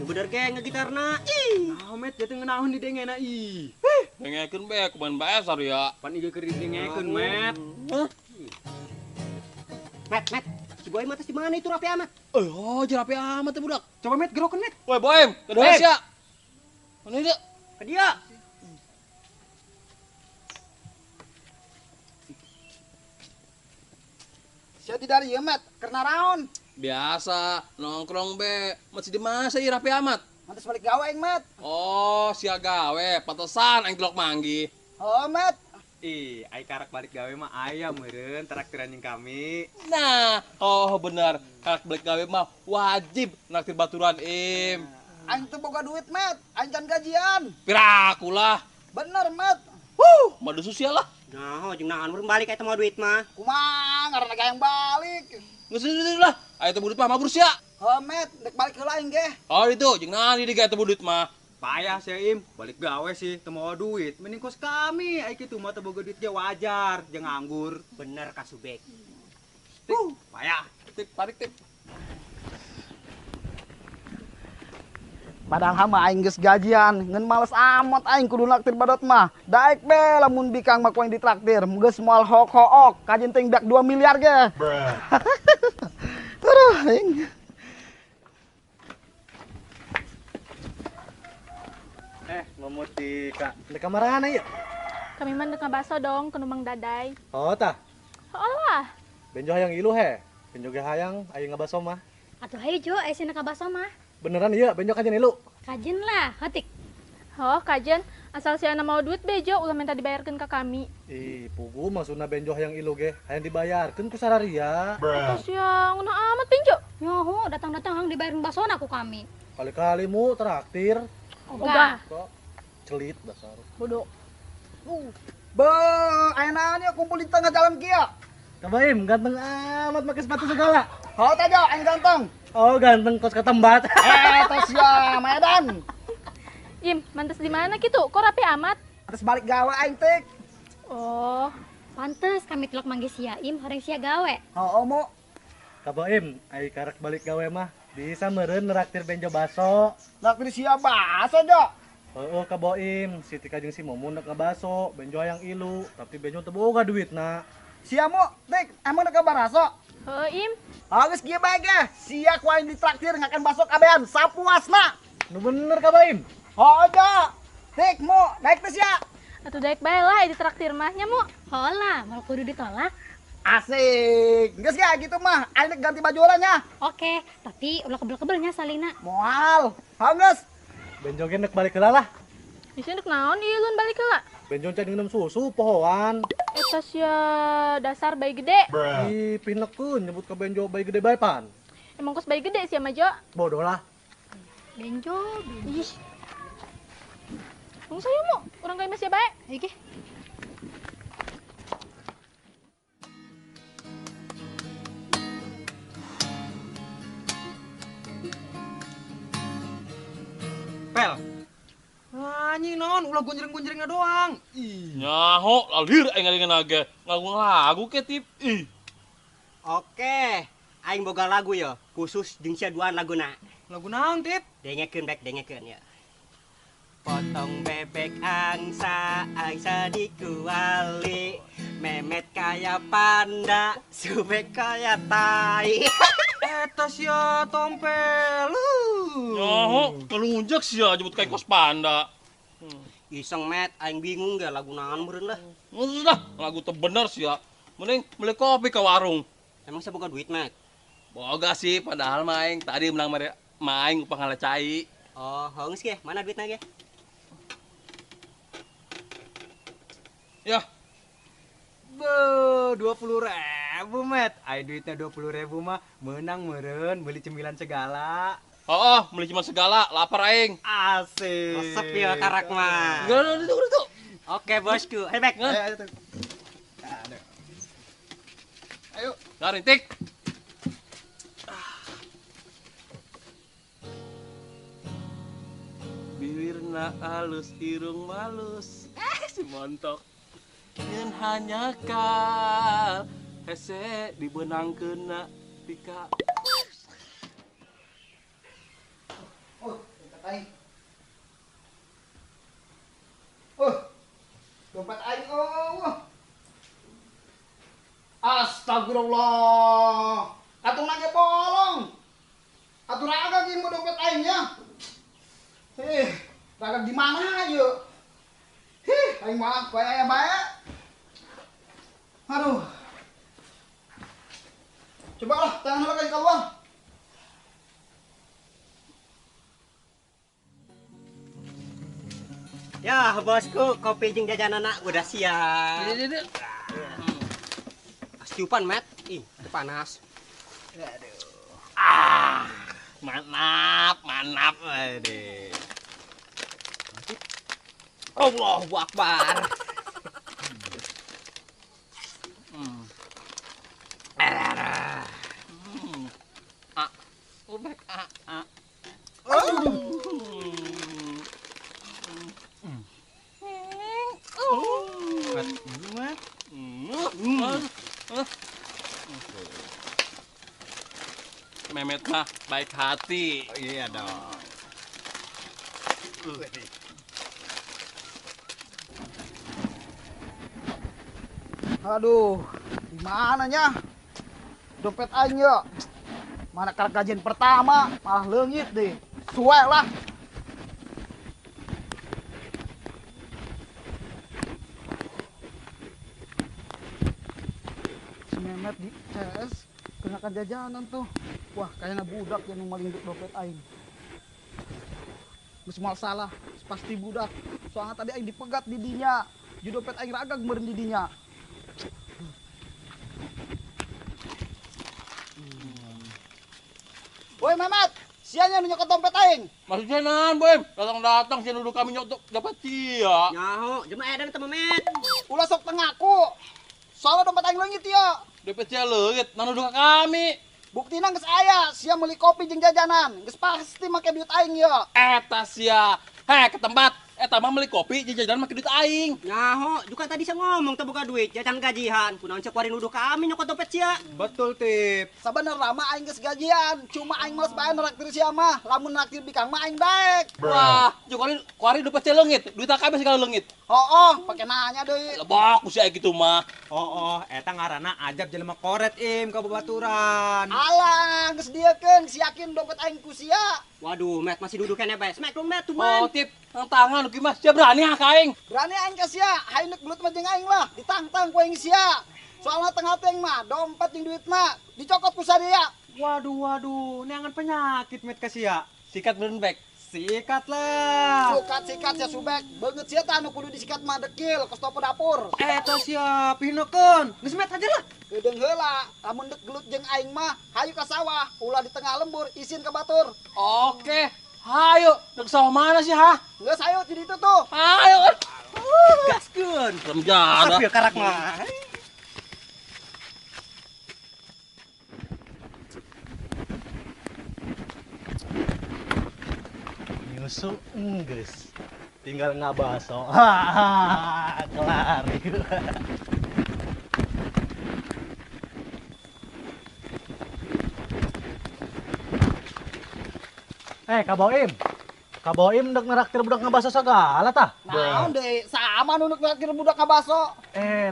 bener ge ngegitarna. Ih. Nah, met jatuh ngenaon di dengena ih. Dengekeun be kumaha basar ya. Pan ieu keur didengekeun, met. Met. Si Boy mah teh di mana itu Raffi Ahmad? Oh, jerapi amat teh budak. Coba met gerokeun met. Woi, Boem, kedua Boem. sia. Mana dia? Ke dia. Sia tidak ieu met, karena naon? Biasa nongkrong be, masih di masa ieu Raffi Ahmad. Mantes balik gawe aing met. Oh, sia gawe, pantesan aing gelok manggi. Oh met. Ih, ai karak balik gawe mah aya meureun traktiran jeung kami. Nah, oh benar, karak balik gawe mah wajib naktir baturan im. Aing teu boga duit met, aing can gajian. Piraku lah. Bener met. Madu sosial lah. Nah, jeung naon urang balik eta mah duit mah. Kumaha ngaranna yang balik. Geus lah, aya teh budut mah mabur sia. Oh met, dek balik heula aing ge. Oh itu, jeung naon di diga teh budut mah. Payah sih Im, balik gawe sih teu mau duit. Mending kos kami, ai kitu mah teu boga duit ge wajar, jeung nganggur. Bener Kasubek. Payah. Tip, tarik tip. Padahal mah aing geus gajian, ngeun males amat aing kudu naktir badot mah. Daek be lamun bikang mah koeng ditraktir, geus moal hook-hook, kajen teh biak 2 miliar ge. Aduh, aing. Momot di kamar mana ya? Kami mah dek ngabaso dong ke Numang Dadai. Oh tah, Olah. benjo hayang ilu he. Benjo ge hayang aya ngabaso mah. Atuh hayu Jo, aya cenah kabaso mah. Beneran ieu benjo kajen ilu. Kajen lah, heutik. Oh, kajen, asal si Ana mau duit bejo ulah minta dibayarkeun ka kami. Ih, pugu maksudna benjo hayang ilu ge, hayang dibayarkeun ku sararia. Terus yang nguna amat bejo. Nyoho, datang-datang hang dibayarin basona ku kami. Kali-kali mu traktir, Ogah. kok celit dasar. Bodoh. Be, aya naon ya kumpul di tengah jalan kieu. Kabaim, ganteng amat pakai sepatu segala. Hau teh Jo, aing ganteng. Oh, ganteng kos ketembat. Teh sia Medan. Im, mantes di mana kitu? Kok rapi amat? Terus balik gawe aing teh. Oh, Pantes kami telok manggih sia Im, horeng sia gawe. Heuh mu. Kabaim, ai karak balik gawe mah bisa meureun neraktir benjo baso. Naktir sia baso Jo. Heeh, Kaboim, si Tika jeung si Mumun nak ngabaso, benjo hayang ilu, tapi benjo teu boga duitna. Sia mu, dik, emang dek baraso. Im. Geus kieu bae ge. Sia ku aing ditraktir ngakan baso kabehan sapuasna. Nu bener Kabaim. Heuh Jo. Dik mu, naik teh sia. Atuh daek bae lah di traktir mah nya mu. Hola, mau kudu ditolak. Asik. Geus ya gitu mah, aing dek ganti baju heula nya. Oke, tapi ulah kebel-kebelnya salina. Moal. Heuh geus. Benjo ge neuk balik heula lah. Isi dek naon ieu lun balik heula. Benjo can minum susu pohoan. Eta sia dasar bayi gede. Ih, pinekeun nyebut ka benjo bae gede bae pan. Emang kos bayi gede sih mah Jo. Bodoh lah. Benjo, Ih. Tunggu saya mu, urang kayak masih baik. Iki. Pel. Anjing naon ulah gonjreng-gonjrengna doang. Ih. Nyaho, lalir aing ngalinganage. Ngagung lagu ke tip. Ih. Oke, aing boga lagu ya, khusus jeung sia duaan laguna. Lagu naon, Tip? Dengekeun ya. Potong bebek angsa dikuali, memet kaya panda, subek kaya tai. Eta sia tompel. Nyaho, ngelunjak sia jebut kayak kos panda. Iseng met, aing bingung ge lagu naon meureun lah. Udah, lagu teu bener sia. Mending beli kopi ke warung. Emang saya boga duit met. Boga sih, padahal maing tadi menang maing upah ngalecai. Oh, geus ge, mana duitna ge? Ya, Be, 20.000 met. Ai duitnya 20.000 mah menang meureun beli cemilan segala. oh, beli cuma segala, lapar aing. Asik. Resep ya karak mah. Gak, itu. Oke bosku, ayo back. Ayo. Garing tik. Bibirna halus, irung malus. Si montok. Nyen hanya kal hese dibenangkeunna pika. Oh, Astagfirullah. Atung nage bolong. Atur agak gini mau dompet aing ya. Agak di mana aja? Aing mah bae. Aduh. Coba lah, tangan lo kayak keluar. Ya, bosku, kopi jeung jajanan anak udah siap. Astiupan, Met. Ih, itu panas. Mantap. Aduh. Allahu Akbar. Memet mah baik hati. Iya dong. Aduh, di mananya? Dompet aing ya. Mana kajian pertama, malah leungit deh. Suwe lah. Si Mehmet di CS kenakan jajanan tuh. Wah, kayaknya budak yang maling dompet aing. Geus moal salah, pasti budak. Soalnya tadi aing dipegat di dinya. Ju dompet aing ragag meureun di dinya. Woi Mehmet, sianya nu nyokot dompet aing. Maksudnya naon, Boy? Datang sih duduk kami nyok dapat cia. Nyaho, jemaah edan teh Met. Ulah sok tengaku. Soalnya dompet aing leungit ya. Dapat cia leungit, nang duduk kami. Buktina geus aya, sia meuli kopi jeung jajanan. Geus pasti make duit aing ya. Eta sia. Ke tempat. Eta mah meuli kopi jajanan make duit aing. Nyaho, juga tadi saya ngomong teh boga duit jajan gajian. Kunaon cek wari nuduh kami nyokot dompet cia. Betul, Tip. Sabenerna mah aing geus gajian, cuma aing males bae neraktir sia mah. Lamun neraktir bikang mah aing daek. Wah, juga kuari dapat cia leungit. Duit kami segala leungit. Oh, pake nanya deui. Lebok ku sia gitu mah. Oh, eta ngaranna ajab jelema koret im ka babaturan. Alah, geus dieukeun, geus yakin dompet aing ku sia. Waduh, Met masih duduk kene bae. Smack dong, Met, tuh, Oh, man. Tip, tangan lu gimana? Sia berani ah ka aing. Berani aing ka sia, haeuneup gelut mah jeung aing lah, ditantang ku aing sia. Soalna tengah teng mah dompet jeung duit mah dicokot ku sadia. Waduh, neangan penyakit met kasia. Sikat beren back. Sikat lah. Sikat sia subek, beungeut sia tah anu kudu disikat mah dekil, kos topo dapur. Eta siap, pinukeun. Geus met aja lah. Gedeung heula, lamun dek gelut jeung aing mah hayu ka sawah, ulah di tengah lembur isin ka batur. Oke, hayo. Dek sawah mana sih, ha? Geus hayu di ditu tuh. Ayo. Gaskeun. Serem jada. Asap ya karak mah. Nyusu enggeus. Tinggal ngabaso. Hahaha, kelar. Kak Boim. Kak Boim dek neraktir budak ngabaso segala tah. Naon deui, sama nu neraktir budak ka baso.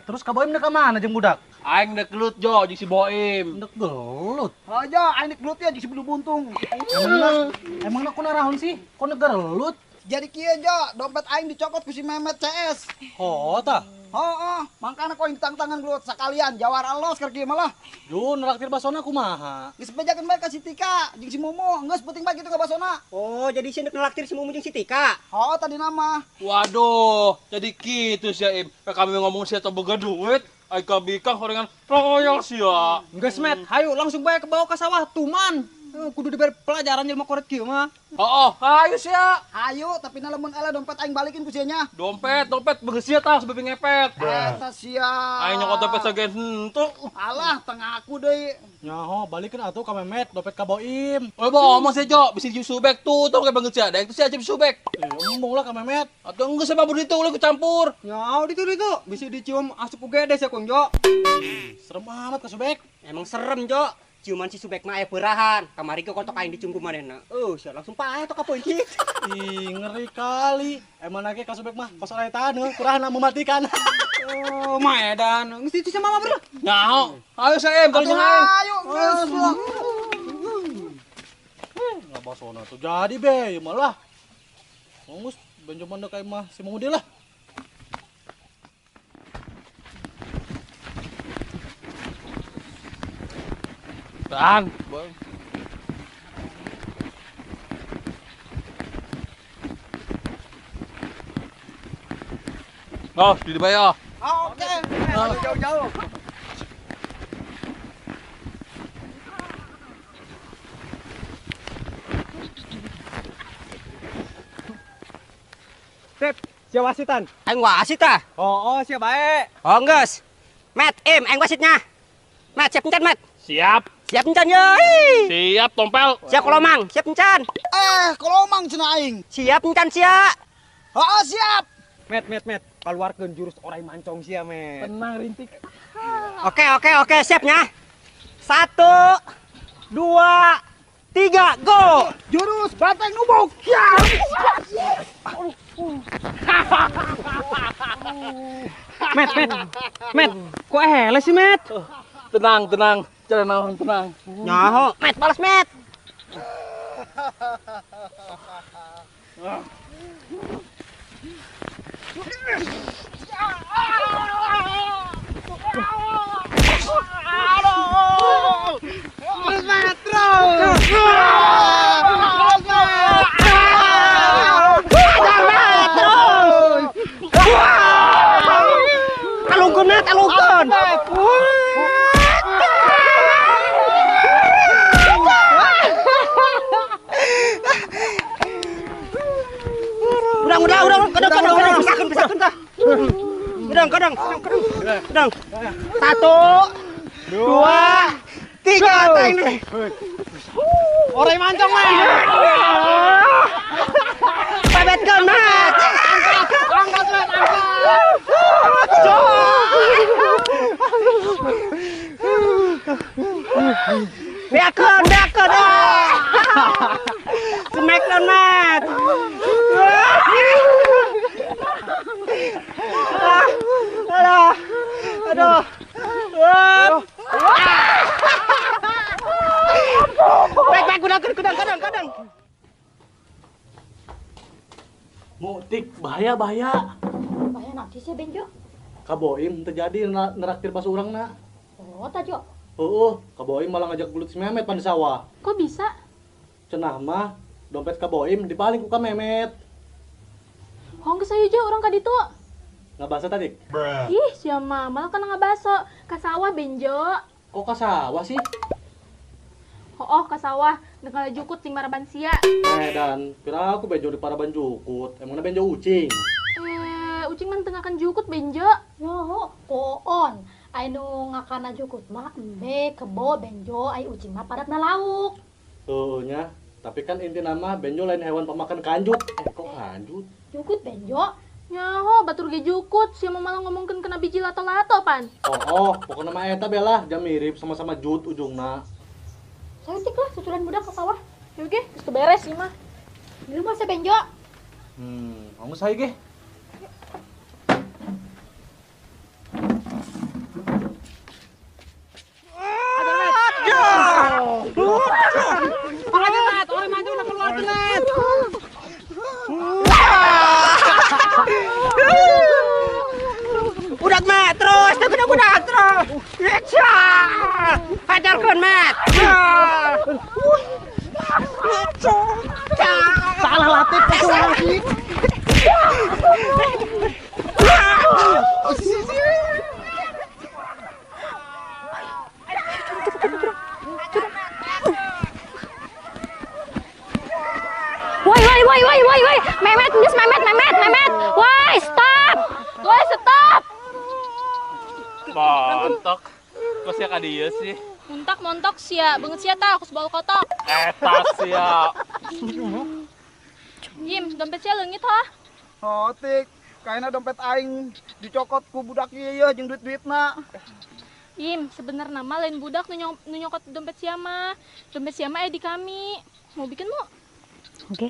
Terus Kak Boim dek ka mana jeung budak? Aing dek gelut jo jeung si Boim. Dek gelut. Aja aing gelut ya jeung si Bulu Buntung. Emangna kunaon sih? Kok gelut? Jadi kieu jo, dompet aing dicokot ku si Mehmet CS. Oh tah. Hooh, mangkana ko aing tangan gelut sakalian jawara los keur kieu mah lah. Ju neraktir basona kumaha? Geus bejakeun bae ka si Tika jeung si Mumu, geus penting bae kitu ka basona. Oh, jadi sih nelaktir si Mumu jeung si Tika. Oh, tadi nama. Waduh, jadi gitu sih Im. Kami ngomong sia teu boga duit. Ai kabikang horengan royal sia. Geus met, hayu langsung bae ke bawah ka sawah tuman. Kudu diberi pelajaran jelema koret kieu mah. Hayu sia. Hayu, tapi na lamun ala dompet aing balikin ku sia nya. Dompet begeus sia tah sebab ngepet. Eta sia. Aing nyokot dompet sagen henteu. Alah, tengah aku deui. Nyaho, balikeun atuh ka Memet dompet Kak Boim. Oh, ngomong sih Jo, bisa jadi subek tuh kayak banget sih. Daek tuh sih aja subek. Ngomong lah ka Memet. Atau enggak sama budi tuh ku campur. Ya, ditu bisa dicium asup UGD sia Kong Jo. Serem amat ka Subek. Emang serem, Jo. Ciuman si Subek mah aya peurahan. Kamari ke kontok aing dicium ku manehna. Sia langsung pae tok ka pointik. Ih, ngeri kali. Emang lagi ka Subek mah pas aya tahan, kurang mematikan. Oh, maedan. Geus itu sama mama bro. Nyaho. Ayo saya kalau jangan. Ayo, geus. Nggak basona tuh jadi be, malah. Ngus Benjamin udah kayak mah si Mudi lah. Dan, oh, di bawah. Oke. Jauh-jauh. Sip, sia wasitan. Aing wasit ah. Oh, sia bae. Oh, geus. Met, aing wasitnya. Met, siap encan, Met. Siap. Siap encan yeuy. Siap, tompel. Siap kolomang, siap encan. Kolomang cenah aing. Siap encan sia. Heeh, siap. Met. Keluarkeun jurus orai mancong sia, Met. Tenang, rintik. Oke, siapnya. 1, 2, 3, go. Jurus banteng nubuk. Ya. Met. Kok hele sih, Met? Tenang. Jangan naon, tenang. Nyaho, Met, balas Met. Talungkeun, Met, talungkeun. Udang, kadang, pisakeun tah. Kadang. 1, 2, 3, taing deh. Orai mancong, Met. Pabetkeun, Met. Angkat, Met. Beakeun. Smackdown, Met. Aduh. Baik, kudang. Mutik bahaya. Bahaya nanti sih Benjo. Kaboim terjadi neraktir pas urang na. Oh, tajo. Kaboim malah ngajak belut si Memet pan di sawah. Kok bisa? Cenah mah dompet Kaboim dipaling ku ka Memet. Hong geus aya orang ka ditu. Nggak bahasa tadi? Ih, sia mah malah kana ngabaso ka sawah Benjo. Kok ka sawah sih? Ka sawah dengan jukut ting maraban sia. Dan kira aku bejo di paraban jukut. Emangnya bejo ucing. Ucing mah teu ngakan jukut Benjo. Yo, koon. Ai nu ngakana jukut mah embe kebo Benjo ai ucing mah padatna lauk. Nya, tapi kan inti nama benjo lain hewan pemakan kanjut. Kok kanjut? Jukut Benjo. Nyaho batur ge jukut, sia mah malah ngomongkeun kena biji lato-lato pan. Pokoknya mah eta belah jam mirip sama-sama jut ujungna. Saeutik lah susulan budak ke sawah. Yuk ge, geus beres ieu mah. Di rumah se Benjo. Kamu saya ge. Budak, Met, terus. Budak, terus. Hajarkeun, Met. Salah latih lagi. Woi. Memet, geus Memet. Woi, stop. Montok. Kok sia ka dieu sih? Montok sia, beungeut sia tah kus bau kotok. Eta sia. Yim, dompet sia leungit ha. Tik, kayaknya dompet aing dicokot ku budak ieu jeung duit-duitna. Yim, sebenarnya mah lain budak nu nyokot dompet sia mah. Dompet sia mah di kami. Mau bikin mu? Oke.